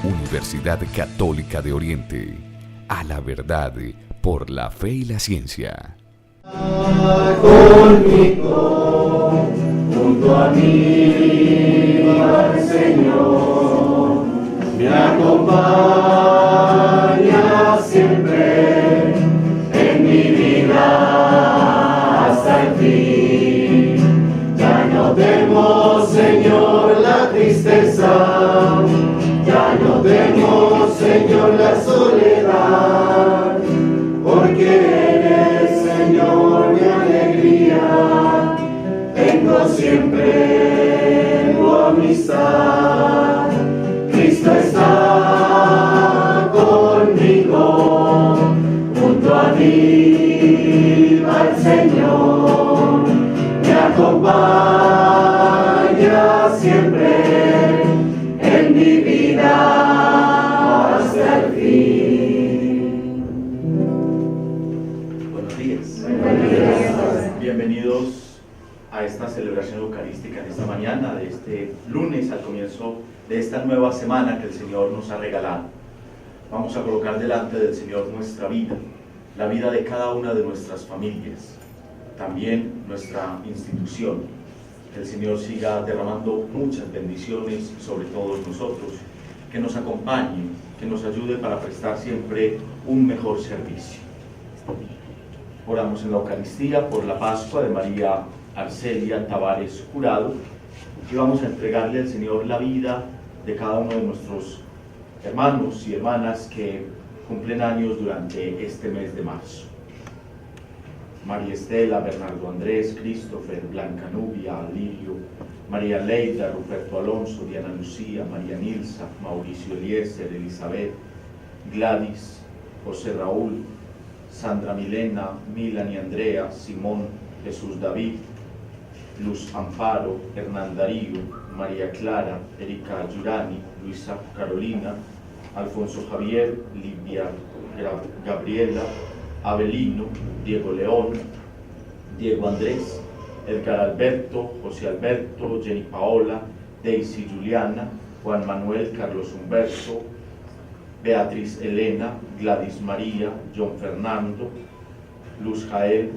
Universidad Católica de Oriente. A la verdad, por la fe y la ciencia. Conmigo, junto a mí va el Señor, me acompaña siempre en mi vida hasta el fin. Ya no temo, Señor, la tristeza, ya no temo, Señor, la soledad, porque Señor, mi alegría, tengo siempre tu amistad. Cristo está conmigo, junto a mí va el Señor, me acompaña siempre en mi vida hasta el fin. Bienvenidos a esta celebración eucarística en esta mañana, de este lunes, al comienzo de esta nueva semana que el Señor nos ha regalado. Vamos a colocar delante del Señor nuestra vida, la vida de cada una de nuestras familias, también nuestra institución. Que el Señor siga derramando muchas bendiciones sobre todos nosotros, que nos acompañe, que nos ayude para prestar siempre un mejor servicio. Oramos en la Eucaristía por la Pascua de María Arcelia Tavares Jurado, y vamos a entregarle al Señor la vida de cada uno de nuestros hermanos y hermanas que cumplen años durante este mes de marzo. María Estela, Bernardo Andrés, Christopher, Blanca Nubia, Lirio, María Leida, Ruperto Alonso, Diana Lucía, María Nilsa, Mauricio Eliezer, Elizabeth, Gladys, José Raúl, Sandra Milena, Milan y Andrea, Simón, Jesús David, Luz Amparo, Hernán Darío, María Clara, Erika Yurani, Luisa Carolina, Alfonso Javier, Livia Gabriela, Abelino, Diego León, Diego Andrés, Edgar Alberto, José Alberto, Jenny Paola, Daisy Juliana, Juan Manuel, Carlos Humberto, Beatriz Elena, Gladys María, John Fernando, Luz Jael,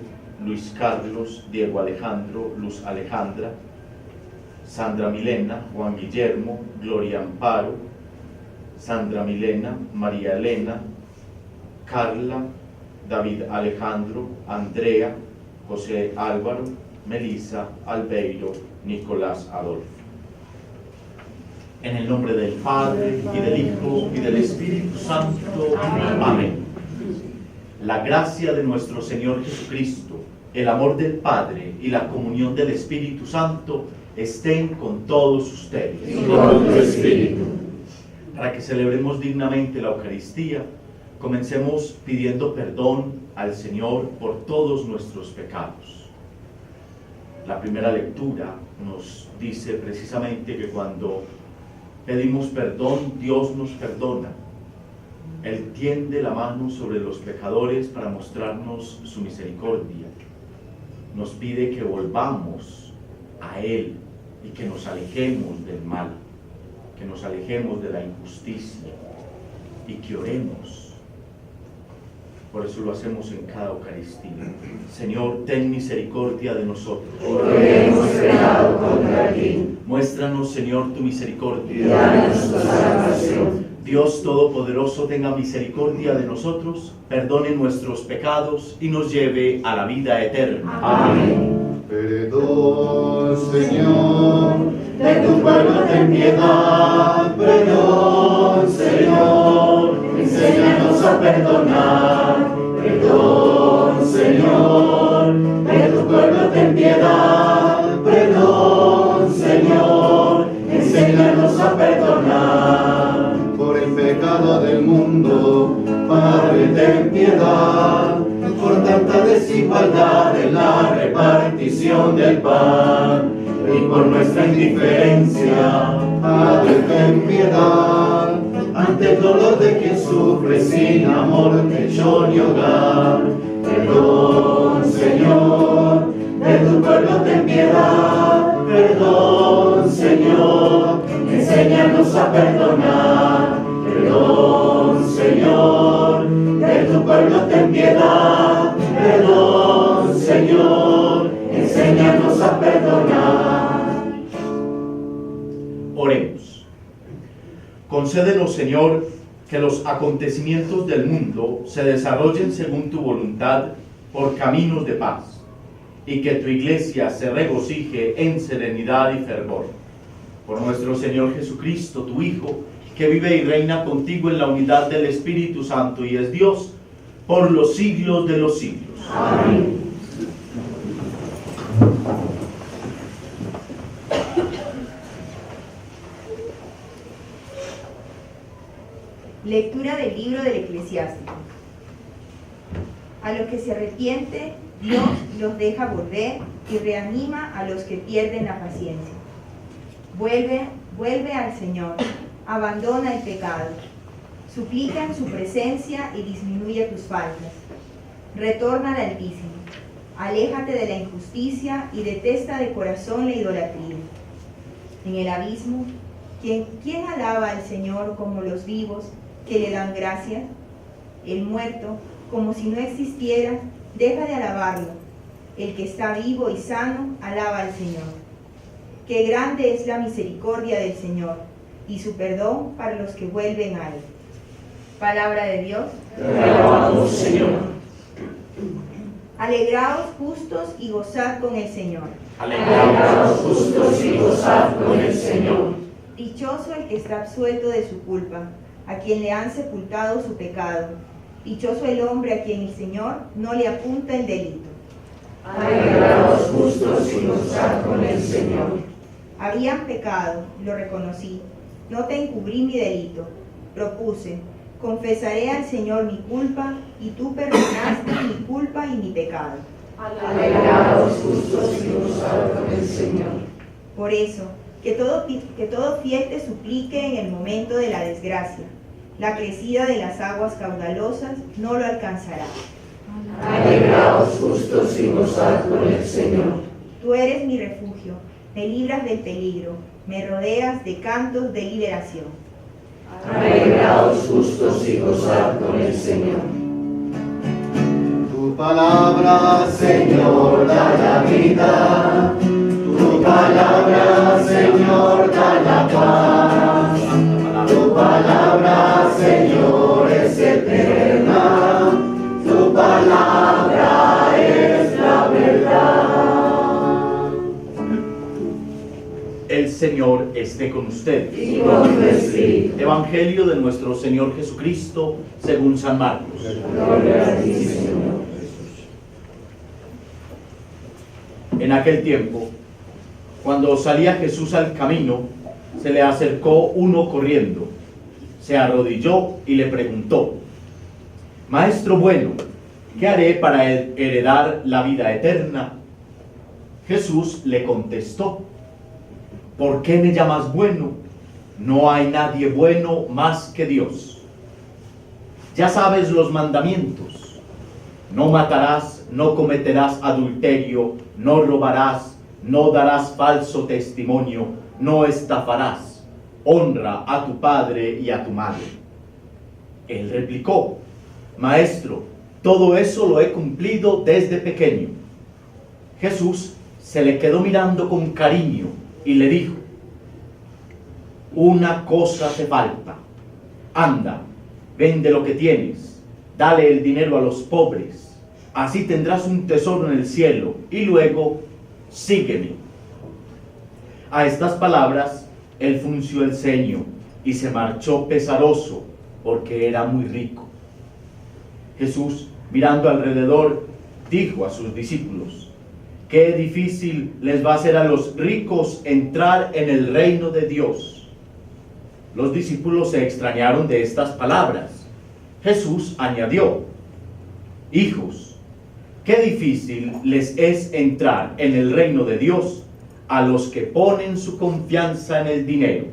Luis Carlos, Diego Alejandro, Luz Alejandra, Sandra Milena, Juan Guillermo, Gloria Amparo, Sandra Milena, María Elena, Carla, David Alejandro, Andrea, José Álvaro, Melissa, Albeiro, Nicolás Adolfo. En el nombre del Padre, y del Hijo, y del Espíritu Santo. Amén. La gracia de nuestro Señor Jesucristo, el amor del Padre y la comunión del Espíritu Santo estén con todos ustedes. Y con tu espíritu. Para que celebremos dignamente la Eucaristía, comencemos pidiendo perdón al Señor por todos nuestros pecados. La primera lectura nos dice precisamente que cuando pedimos perdón, Dios nos perdona. Él tiende la mano sobre los pecadores para mostrarnos su misericordia. Nos pide que volvamos a Él y que nos alejemos del mal, que nos alejemos de la injusticia y que oremos. Por eso lo hacemos en cada Eucaristía. Señor, ten misericordia de nosotros. Porque hemos pecado contra ti. Muéstranos, Señor, tu misericordia. Y danos tu salvación. Dios Todopoderoso, tenga misericordia de nosotros, perdone nuestros pecados y nos lleve a la vida eterna. Amén. Perdón, Señor, De tu pueblo ten piedad. Perdón, Señor. Enséñanos a perdonar. Perdón, Señor. De tu pueblo ten piedad. Perdón, Señor. Enséñanos a perdonar. por el pecado del mundo, Padre, ten piedad, Por tanta desigualdad en la repartición del pan y por nuestra indiferencia, Padre, ten piedad, ante el dolor de quien sufre sin amor, techo ni hogar. Perdón, Señor, de tu pueblo ten piedad. Perdón, Señor, enséñanos a perdonar. pueblo ten piedad. Perdón, Señor, enséñanos a perdonar. Oremos. Concédenos, Señor, que los acontecimientos del mundo se desarrollen según tu voluntad por caminos de paz, y que tu iglesia se regocije en serenidad y fervor. Por nuestro Señor Jesucristo, tu Hijo, que vive y reina contigo en la unidad del Espíritu Santo y es Dios por los siglos de los siglos. Amén. Lectura del libro del Eclesiástico. A los que se arrepiente, Dios los deja volver y reanima a los que pierden la paciencia. Vuelve al Señor, abandona el pecado, suplica en su presencia y disminuye tus faltas. Retorna al Altísimo, aléjate de la injusticia y detesta de corazón la idolatría. En el abismo, ¿quién alaba al Señor como los vivos que le dan gracias? El muerto, como si no existiera, deja de alabarlo. El que está vivo y sano, alaba al Señor. Qué grande es la misericordia del Señor, y su perdón para los que vuelven a Él. Palabra de Dios. Te alabamos, Señor. Alegraos justos y gozad con el Señor. Alegraos justos y gozad con el Señor. Dichoso el que está absuelto de su culpa, a quien le han sepultado su pecado. Dichoso el hombre a quien el Señor no le apunta el delito. Alegraos justos y gozad con el Señor. Habían pecado, lo reconocí, no te encubrí mi delito. Propuse, confesaré al Señor mi culpa, y tú perdonaste mi culpa y mi pecado. Alegraos justos y gozad con el Señor. Por eso, que todo fiel te suplique en el momento de la desgracia. La crecida de las aguas caudalosas no lo alcanzará. Alegraos justos y gozad con el Señor. Tú eres mi refugio, me libras del peligro, me rodeas de cantos de liberación. Alegraos justos y gozad con el Señor. Tu palabra, Señor, da la vida. Tu palabra, Señor, da la paz. Tu palabra, Señor, es eterna. Tu palabra es la verdad. El Señor esté con ustedes. Y con tu espíritu. Evangelio de nuestro Señor Jesucristo según San Marcos. Gloria a ti, Señor. En aquel tiempo, cuando salía Jesús al camino, se le acercó uno corriendo, se arrodilló y le preguntó: Maestro bueno, ¿qué haré para heredar la vida eterna? Jesús le contestó: ¿Por qué me llamas bueno? No hay nadie bueno más que Dios. Ya sabes los mandamientos: no matarás, no cometerás adulterio, no robarás, no darás falso testimonio, no estafarás, honra a tu padre y a tu madre. Él replicó: Maestro, todo eso lo he cumplido desde pequeño. Jesús se le quedó mirando con cariño y le dijo: Una cosa te falta. Anda, vende lo que tienes, dale el dinero a los pobres, así tendrás un tesoro en el cielo, y luego sígueme. A estas palabras, él frunció el ceño y se marchó pesaroso, porque era muy rico. Jesús, mirando alrededor, dijo a sus discípulos: Qué difícil les va a ser a los ricos entrar en el reino de Dios. Los discípulos se extrañaron de estas palabras. Jesús añadió: Hijos, qué difícil les es entrar en el reino de Dios a los que ponen su confianza en el dinero.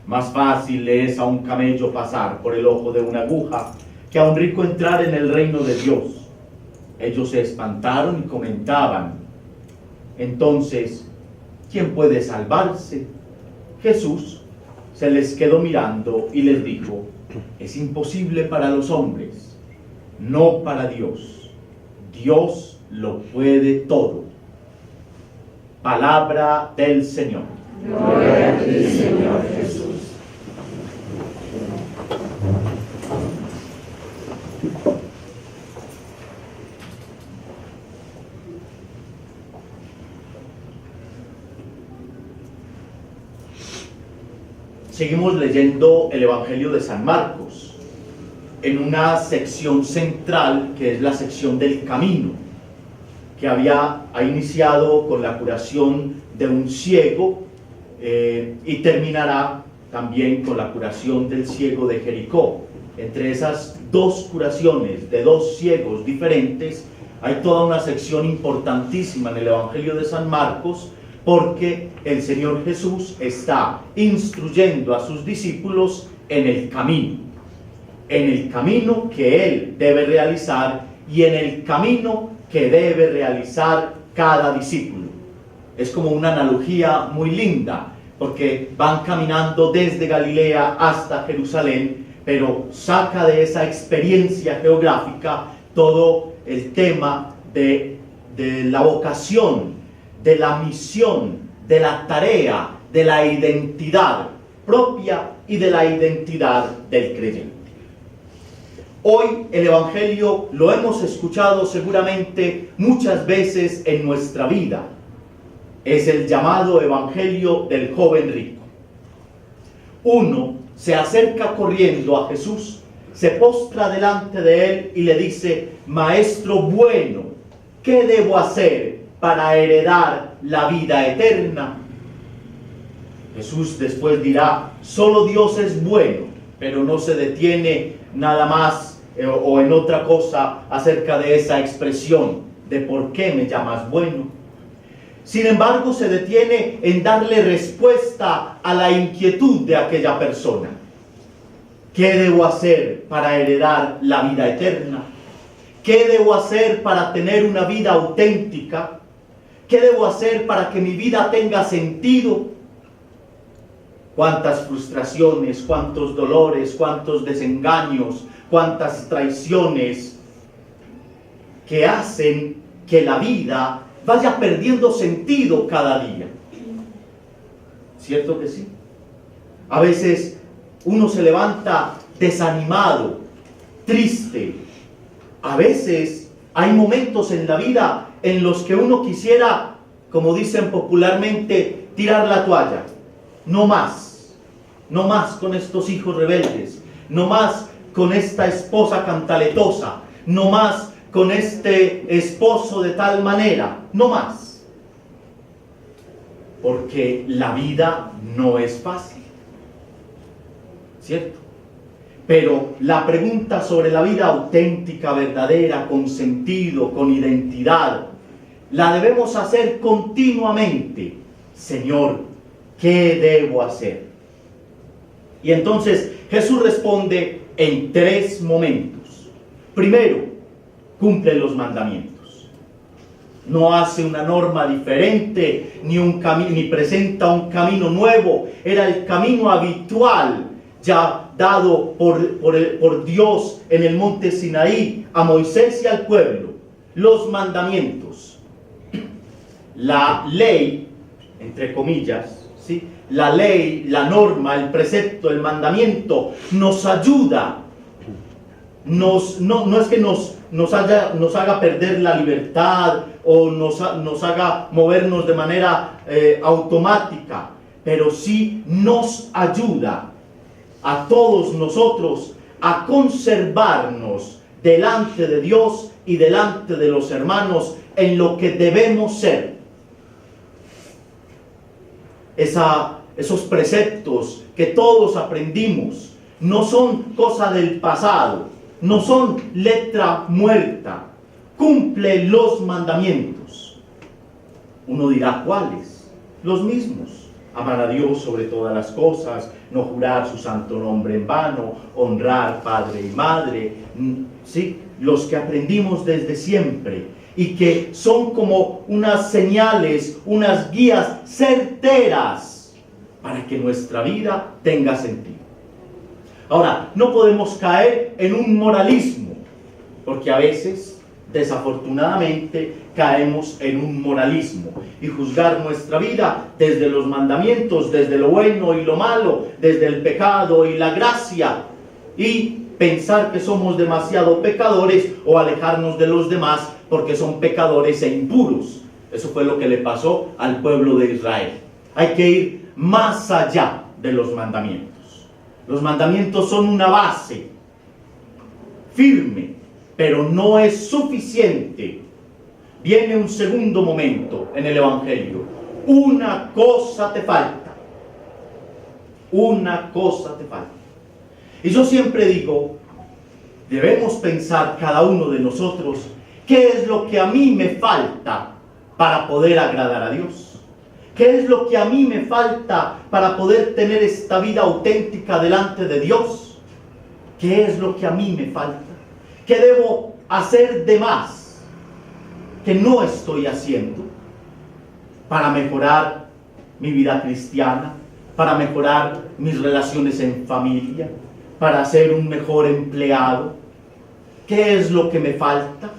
Más fácil le es a un camello pasar por el ojo de una aguja que a un rico entrar en el reino de Dios. Ellos se espantaron y comentaban: Entonces, ¿quién puede salvarse? Jesús se les quedó mirando y les dijo: Es imposible para los hombres, no para Dios. Dios lo puede todo. Palabra del Señor. Gloria a ti, Señor Jesús. Seguimos leyendo el Evangelio de San Marcos en una sección central que es la sección del camino, que ha iniciado con la curación de un ciego y terminará también con la curación del ciego de Jericó. Entre esas dos curaciones de dos ciegos diferentes hay toda una sección importantísima en el Evangelio de San Marcos, porque el Señor Jesús está instruyendo a sus discípulos en el camino que Él debe realizar y en el camino que debe realizar cada discípulo. Es como una analogía muy linda, porque van caminando desde Galilea hasta Jerusalén, pero saca de esa experiencia geográfica todo el tema de la vocación, de la misión, de la tarea, de la identidad propia y de la identidad del creyente. Hoy el Evangelio lo hemos escuchado seguramente muchas veces en nuestra vida. Es el llamado Evangelio del joven rico. Uno se acerca corriendo a Jesús, se postra delante de Él y le dice: Maestro bueno, ¿qué debo hacer para heredar la vida eterna? Jesús después dirá: solo Dios es bueno, pero no se detiene nada más o en otra cosa acerca de esa expresión de por qué me llamas bueno. Sin embargo, se detiene en darle respuesta a la inquietud de aquella persona. ¿Qué debo hacer para heredar la vida eterna? ¿Qué debo hacer para tener una vida auténtica? ¿Qué debo hacer para que mi vida tenga sentido? Cuántas frustraciones, cuántos dolores, cuántos desengaños, cuántas traiciones que hacen que la vida vaya perdiendo sentido cada día. ¿Cierto que sí? A veces uno se levanta desanimado, triste. A veces hay momentos en la vida en los que uno quisiera, como dicen popularmente, tirar la toalla. No más con estos hijos rebeldes, no más con esta esposa cantaletosa, no más con este esposo de tal manera, no más. Porque la vida no es fácil, ¿cierto? Pero la pregunta sobre la vida auténtica, verdadera, con sentido, con identidad, la debemos hacer continuamente. Señor, ¿qué debo hacer? Y entonces Jesús responde en tres momentos. Primero, cumple los mandamientos. No hace una norma diferente, ni presenta un camino nuevo. Era el camino habitual ya dado por Dios en el monte Sinaí a Moisés y al pueblo. Los mandamientos. La ley, entre comillas, ¿sí? La ley, la norma, el precepto, el mandamiento nos ayuda. No es que nos haga perder la libertad o nos haga movernos de manera automática, pero sí nos ayuda a todos nosotros a conservarnos delante de Dios y delante de los hermanos en lo que debemos ser. Esos preceptos que todos aprendimos no son cosa del pasado, no son letra muerta. Cumple los mandamientos. Uno dirá, ¿cuáles? Los mismos. Amar a Dios sobre todas las cosas, no jurar su santo nombre en vano, honrar padre y madre, ¿sí? Los que aprendimos desde siempre y que son como unas señales, unas guías certeras para que nuestra vida tenga sentido. Ahora, no podemos caer en un moralismo porque a veces, desafortunadamente, caemos en un moralismo y juzgar nuestra vida desde los mandamientos, desde lo bueno y lo malo, desde el pecado y la gracia, y pensar que somos demasiado pecadores o alejarnos de los demás porque son pecadores e impuros. Eso fue lo que le pasó al pueblo de Israel. Hay que ir más allá de los mandamientos. Los mandamientos son una base firme, pero no es suficiente. Viene un segundo momento en el Evangelio. Una cosa te falta. Una cosa te falta. Y yo siempre digo, debemos pensar cada uno de nosotros, ¿qué es lo que a mí me falta para poder agradar a Dios? ¿Qué es lo que a mí me falta para poder tener esta vida auténtica delante de Dios? ¿Qué es lo que a mí me falta? ¿Qué debo hacer de más que no estoy haciendo para mejorar mi vida cristiana, para mejorar mis relaciones en familia, para ser un mejor empleado? ¿Qué es lo que me falta?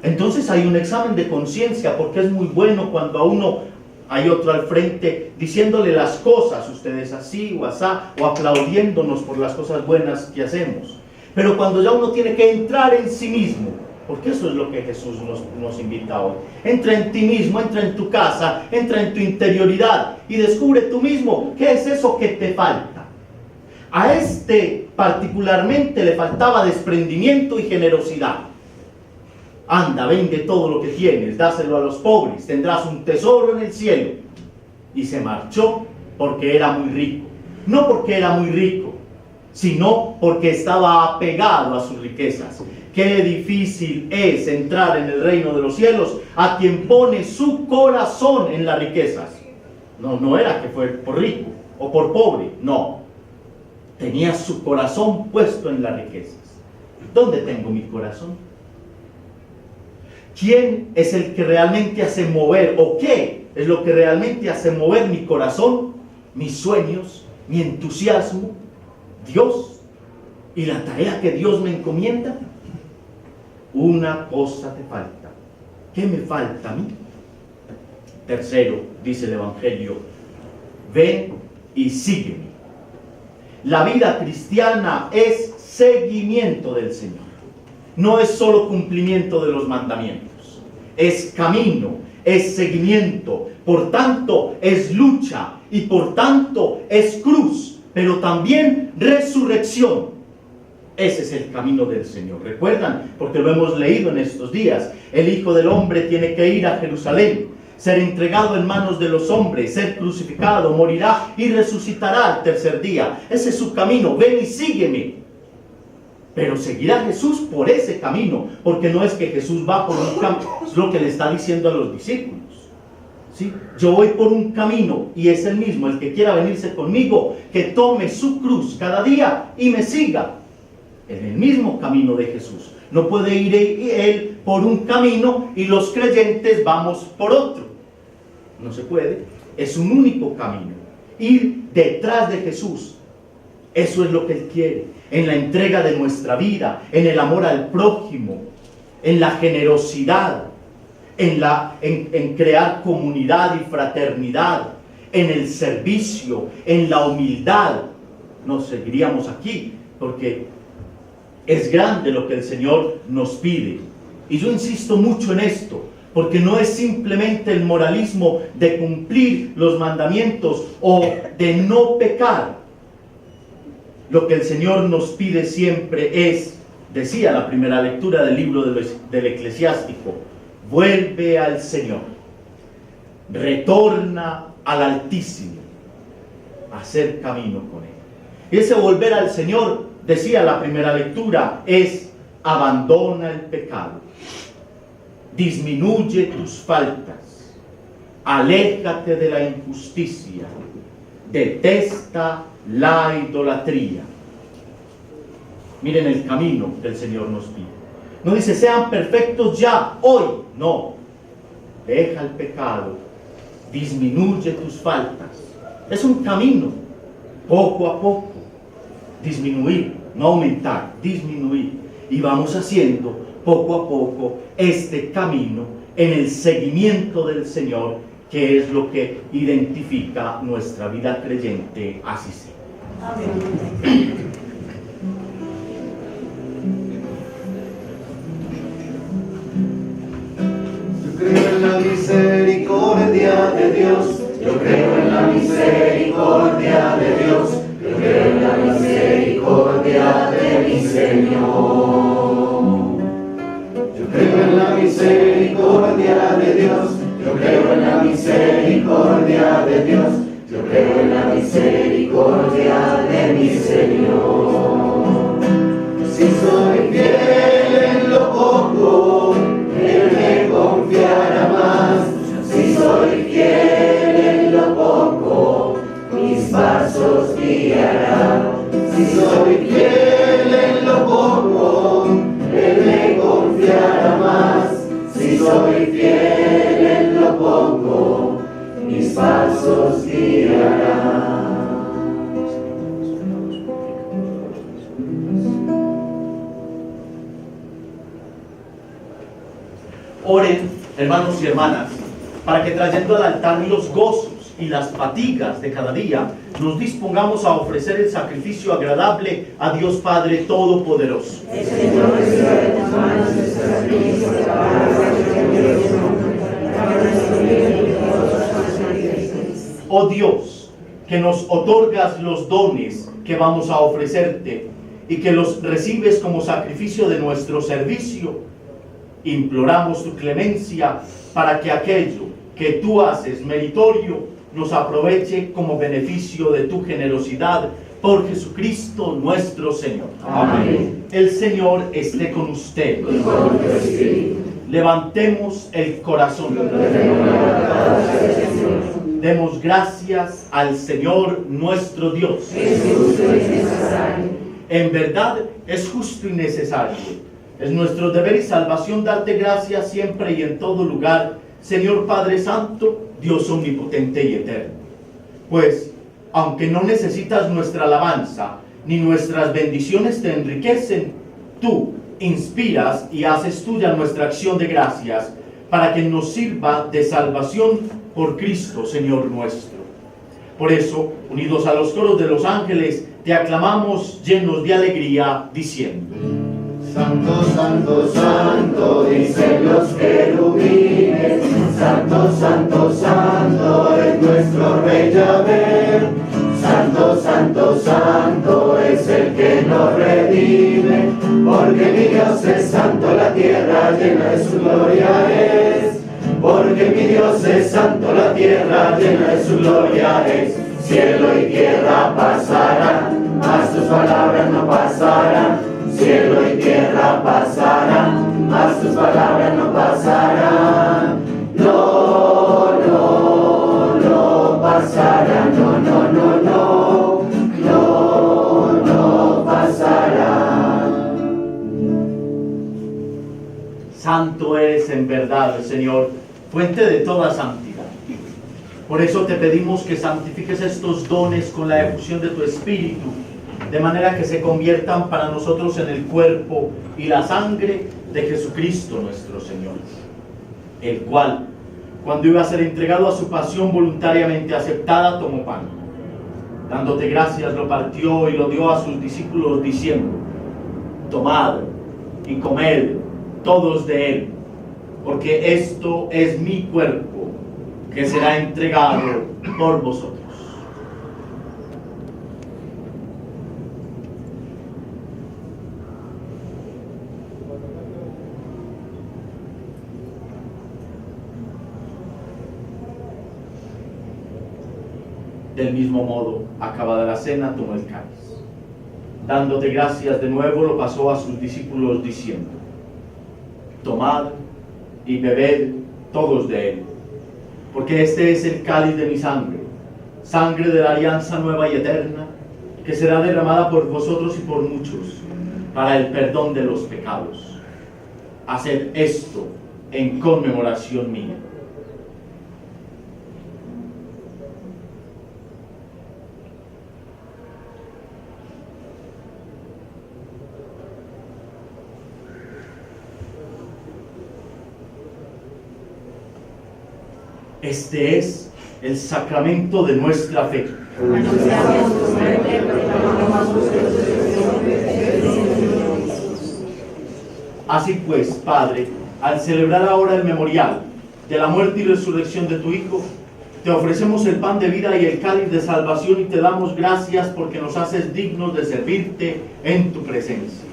Entonces hay un examen de conciencia, porque es muy bueno cuando a uno hay otro al frente diciéndole las cosas, ustedes así o asá, o aplaudiéndonos por las cosas buenas que hacemos. Pero cuando ya uno tiene que entrar en sí mismo, porque eso es lo que Jesús nos invita hoy. Entra en ti mismo, entra en tu casa, entra en tu interioridad y descubre tú mismo qué es eso que te falta. A este particularmente le faltaba desprendimiento y generosidad. Anda, vende todo lo que tienes, dáselo a los pobres, tendrás un tesoro en el cielo. Y se marchó porque era muy rico. No porque era muy rico, sino porque estaba apegado a sus riquezas. Qué difícil es entrar en el reino de los cielos a quien pone su corazón en las riquezas. No era que fue por rico o por pobre, no. Tenía su corazón puesto en las riquezas. ¿Dónde tengo mi corazón? ¿Quién es el que realmente hace mover, o qué es lo que realmente hace mover mi corazón, mis sueños, mi entusiasmo? Dios y la tarea que Dios me encomienda. Una cosa te falta. ¿Qué me falta a mí? Tercero, dice el Evangelio, ven y sígueme. La vida cristiana es seguimiento del Señor. No es solo cumplimiento de los mandamientos. Es camino, es seguimiento. Por tanto, es lucha y por tanto es cruz, pero también resurrección. Ese es el camino del Señor. ¿Recuerdan? Porque lo hemos leído en estos días. El Hijo del Hombre tiene que ir a Jerusalén, ser entregado en manos de los hombres, ser crucificado, morirá y resucitará al tercer día. Ese es su camino. Ven y sígueme. Pero seguirá Jesús por ese camino, porque no es que Jesús va por un camino, es lo que le está diciendo a los discípulos. ¿Sí? Yo voy por un camino y es el mismo, el que quiera venirse conmigo, que tome su cruz cada día y me siga. En el mismo camino de Jesús. No puede ir él por un camino y los creyentes vamos por otro. No se puede. Es un único camino. Ir detrás de Jesús. Eso es lo que Él quiere. En la entrega de nuestra vida, en el amor al prójimo, en la generosidad, en crear comunidad y fraternidad, en el servicio, en la humildad. No seguiríamos aquí porque es grande lo que el Señor nos pide. Y yo insisto mucho en esto, porque no es simplemente el moralismo de cumplir los mandamientos o de no pecar. Lo que el Señor nos pide siempre es, decía la primera lectura del libro del Eclesiástico, vuelve al Señor, retorna al Altísimo, a hacer camino con Él. Y ese volver al Señor, decía la primera lectura, es abandona el pecado, disminuye tus faltas, aléjate de la injusticia, detesta la idolatría. Miren el camino que el Señor nos pide. No dice sean perfectos ya, hoy, no. Deja el pecado, disminuye tus faltas. Es un camino, poco a poco. Disminuir, no aumentar, disminuir. y vamos haciendo poco a poco este camino en el seguimiento del Señor, que es lo que identifica nuestra vida creyente. Así sea. Amén. Yo creo en la misericordia de Dios. Yo creo en la misericordia de Dios. Yo creo en la misericordia de mi Señor. Yo creo en la misericordia de Dios. Yo creo en la misericordia de Dios. Yo creo en la misericordia de mi Señor. Si soy fiel en lo poco, Él me confiará más. Si soy fiel en lo poco, mis pasos guiará. Si soy fiel en lo poco, Él me confiará más. Si soy fiel en lo poco, mis pasos guiará. Oren, hermanos y hermanas, para que trayendo al altar los gozos y las fatigas de cada día, nos dispongamos a ofrecer el sacrificio agradable a Dios Padre Todopoderoso. Oh Dios, que nos otorgas los dones que vamos a ofrecerte y que los recibes como sacrificio de nuestro servicio, imploramos tu clemencia para que aquello que tú haces meritorio nos aproveche como beneficio de tu generosidad por Jesucristo nuestro Señor. Amén. El Señor esté con ustedes. Y con tu espíritu. Levantemos el corazón. Demos gracias al Señor nuestro Dios. Es justo y necesario. En verdad es justo y necesario. Es nuestro deber y salvación darte gracias siempre y en todo lugar, Señor Padre Santo, Dios omnipotente y eterno. Pues, aunque no necesitas nuestra alabanza, ni nuestras bendiciones te enriquecen, tú inspiras y haces tuya nuestra acción de gracias, para que nos sirva de salvación por Cristo, Señor nuestro. Por eso, unidos a los coros de los ángeles, te aclamamos llenos de alegría, diciendo: Santo, santo, santo, dicen los querubines. Santo, santo, santo, es nuestro Rey Yahvé. Santo, santo, santo, es el que nos redime. Porque mi Dios es santo, la tierra llena de su gloria es. Porque mi Dios es santo, la tierra llena de su gloria es. Cielo y tierra pasarán, mas tus palabras no pasarán. Cielo y tierra pasarán, mas tus palabras no pasarán. No, no, no pasarán. No, no, no, no. No, no pasarán. Santo eres en verdad, Señor, fuente de toda santidad. Por eso te pedimos que santifiques estos dones con la efusión de tu Espíritu, de manera que se conviertan para nosotros en el cuerpo y la sangre de Jesucristo nuestro Señor, el cual, cuando iba a ser entregado a su pasión voluntariamente aceptada, tomó pan. Dándote gracias, lo partió y lo dio a sus discípulos, diciendo: tomad y comed todos de él, porque esto es mi cuerpo, que será entregado por vosotros. Del mismo modo, acabada la cena, tomó el cáliz. Dándote gracias de nuevo, lo pasó a sus discípulos, diciendo: tomad y bebed todos de él, porque este es el cáliz de mi sangre, sangre de la alianza nueva y eterna, que será derramada por vosotros y por muchos, para el perdón de los pecados. Haced esto en conmemoración mía. Este es el sacramento de nuestra fe. Así pues, Padre, al celebrar ahora el memorial de la muerte y resurrección de tu Hijo, te ofrecemos el pan de vida y el cáliz de salvación y te damos gracias porque nos haces dignos de servirte en tu presencia.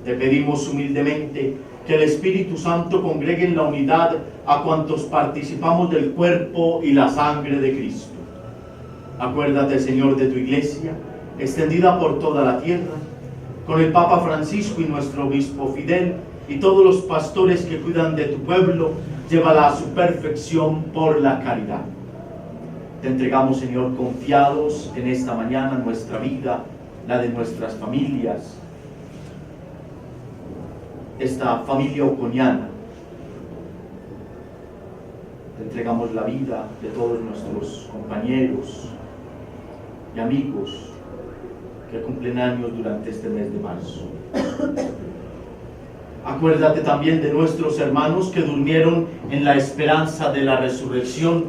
Te pedimos humildemente que el Espíritu Santo congregue en la unidad a cuantos participamos del cuerpo y la sangre de Cristo. Acuérdate, Señor, de tu Iglesia, extendida por toda la tierra, con el Papa Francisco y nuestro Obispo Fidel, y todos los pastores que cuidan de tu pueblo, llévala a su perfección por la caridad. Te entregamos, Señor, confiados en esta mañana nuestra vida, la de nuestras familias, esta familia oconiana. Te entregamos la vida de todos nuestros compañeros y amigos que cumplen años durante este mes de marzo. Acuérdate también de nuestros hermanos que durmieron en la esperanza de la resurrección,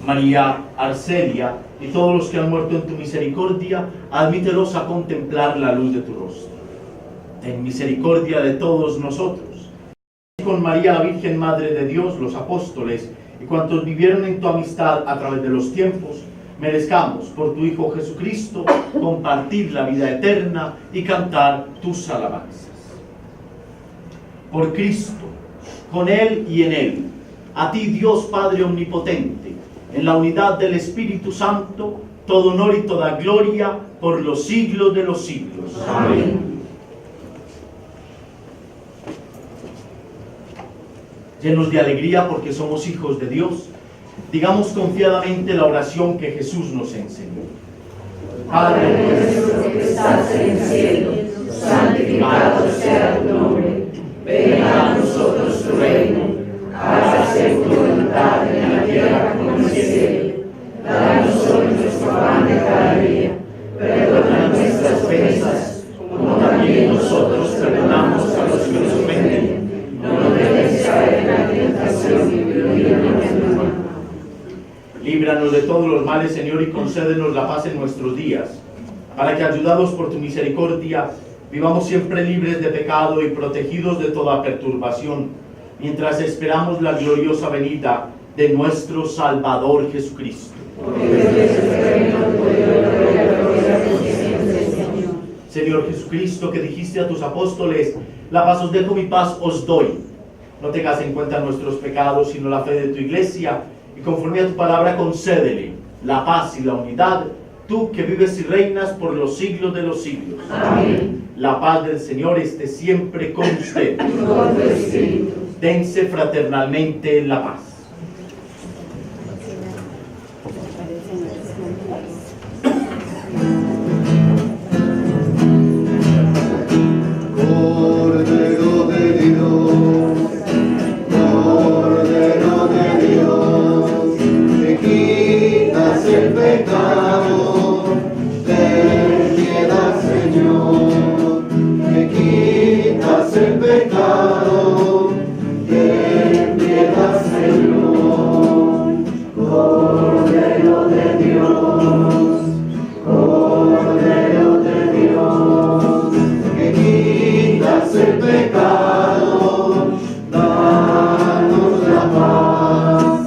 María Arcelia y todos los que han muerto en tu misericordia, admítelos a contemplar la luz de tu rostro. Ten misericordia de todos nosotros. Y con María, la Virgen Madre de Dios, los apóstoles y cuantos vivieron en tu amistad a través de los tiempos, merezcamos por tu Hijo Jesucristo compartir la vida eterna y cantar tus alabanzas. Por Cristo, con Él y en Él, a ti Dios Padre Omnipotente, en la unidad del Espíritu Santo, todo honor y toda gloria por los siglos de los siglos. Amén. Llenos de alegría porque somos hijos de Dios, digamos confiadamente la oración que Jesús nos enseñó. Padre nuestro que estás en el cielo, santificado sea tu nombre. Venga a nosotros tu reino. Hágase tu voluntad en la tierra como en el cielo. Danos hoy nuestro pan de cada día. Perdona nuestras ofensas, como también nosotros perdonamos a los que nos ofenden. No nos dejes caer en la tentación y líbranos del mal. Líbranos de todos los males, Señor, y concédenos la paz en nuestros días, para que, ayudados por tu misericordia, vivamos siempre libres de pecado y protegidos de toda perturbación, mientras esperamos la gloriosa venida de nuestro Salvador Jesucristo. Señor Jesucristo, que dijiste a tus apóstoles: la paz os dejo, mi paz os doy. No tengas en cuenta nuestros pecados, sino la fe de tu Iglesia, y conforme a tu palabra concédele la paz y la unidad, tú que vives y reinas por los siglos de los siglos. Amén. La paz del Señor esté siempre con ustedes. Dense fraternalmente la paz. Cordero de Dios, Cordero de Dios, que quitas el pecado, ten piedad, Señor, que quitas el pecado, ten piedad, Señor. Cordero de Dios, Cordero de Dios, que quitas el pecado, danos la paz,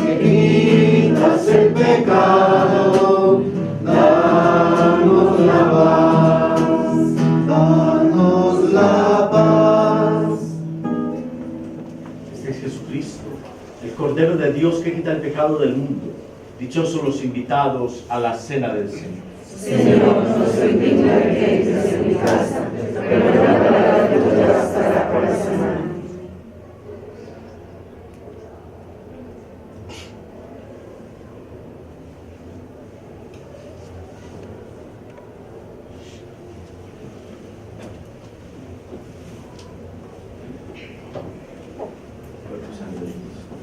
que quitas el pecado, danos la paz, danos la paz. Este es Jesucristo, el Cordero de Dios que quita el pecado del mundo. Dichosos los invitados a la cena del Señor. Señor, no soy digna de que entres en mi casa, pero una palabra tuya bastará para sanarme. Cuerpo y sangre de Cristo.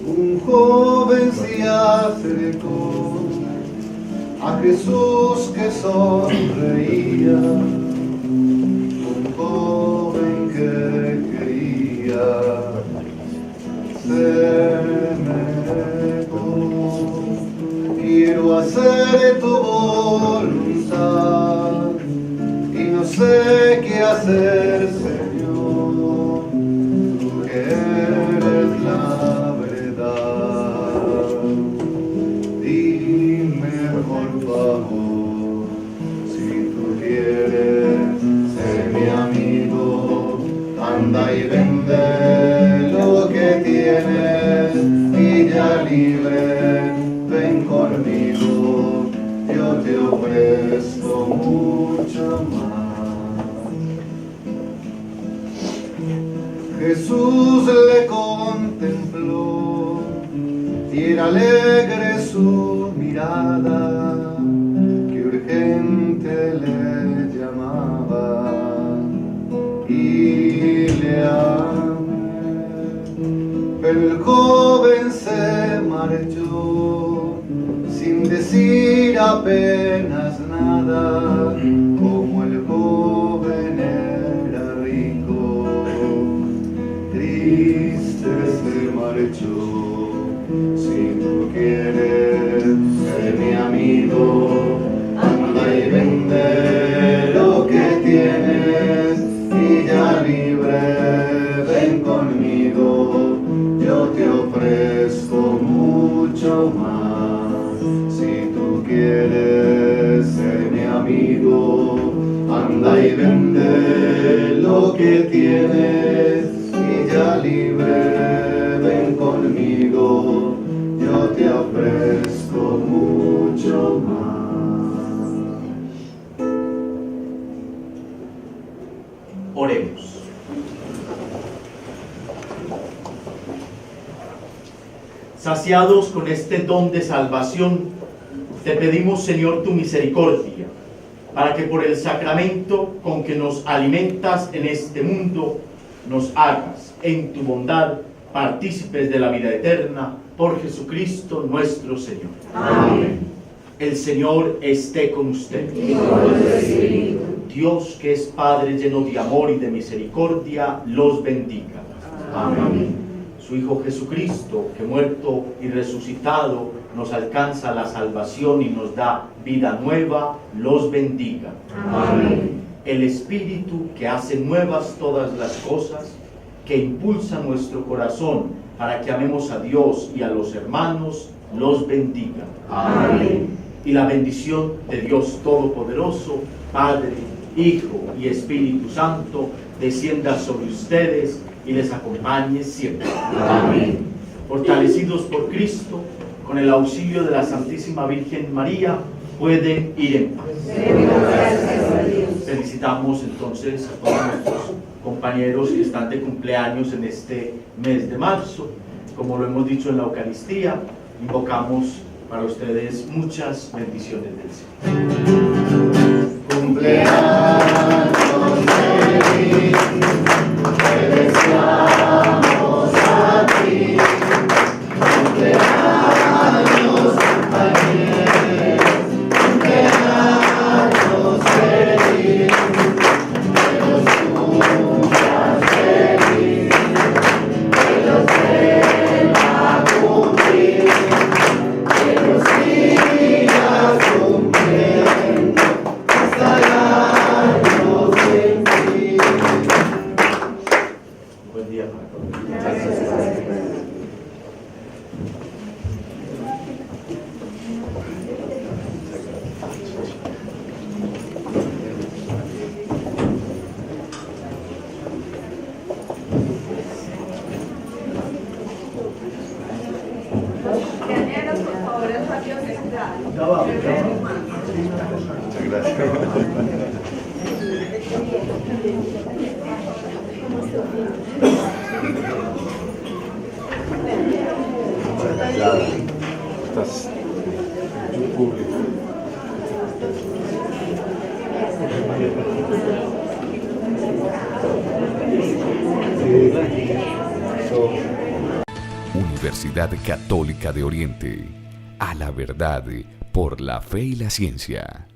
Un joven se acercó a Jesús que sonreía, un joven que quería ser mejor. Quiero hacer tu voluntad y no sé qué hacer, Señor, tú que eres la verdad. Dime por favor, si tú quieres ser mi amigo, anda y vende lo que tienes y ya libre ven conmigo, yo te ofrezco mucho más. Jesús le contempló y era alegre su mirada, que urgente le llamaba y le amé. Pero el joven se marchó sin decir apenas nada, como el joven era rico, triste se marchó. Si tú quieres ser mi amigo, anda y vende lo que tienes y ya libre ven conmigo, yo te ofrezco mucho más. Si tú quieres ser mi amigo, anda y vende lo que tienes y ya libre ven conmigo, yo te ofrezco mucho más. Oremos. Saciados con este don de salvación, te pedimos, Señor, tu misericordia, para que por el sacramento con que nos alimentas en este mundo, nos hagas en tu bondad partícipes de la vida eterna, por Jesucristo nuestro Señor. Amén. El Señor esté con ustedes. Y con tu espíritu. Dios, que es Padre lleno de amor y de misericordia, los bendiga. Amén. Su Hijo Jesucristo, que muerto y resucitado nos alcanza la salvación y nos da vida nueva, los bendiga. Amén. El Espíritu, que hace nuevas todas las cosas, que impulsa nuestro corazón para que amemos a Dios y a los hermanos, los bendiga. Amén. Y la bendición de Dios Todopoderoso, Padre, Hijo y Espíritu Santo, descienda sobre ustedes y les acompañe siempre. Amén. Fortalecidos por Cristo, con el auxilio de la Santísima Virgen María, pueden ir en paz. Demos gracias a Dios. Felicitamos entonces a todos nuestros compañeros que están de cumpleaños en este mes de marzo. Como lo hemos dicho en la Eucaristía, invocamos para ustedes muchas bendiciones del Señor. Cumpleaños feliz, te deseamos a ti. Cumpleaños ayer, cumpleaños feliz, que los cumplas feliz, que los vuelva a cumplir, que los sigas cumpliendo hasta el año 20. Buen día para todos. Gracias. Por favor, el patio central. Ya va. Muchas gracias. Estás en público. Universidad Católica de Oriente. A la verdad por la fe y la ciencia.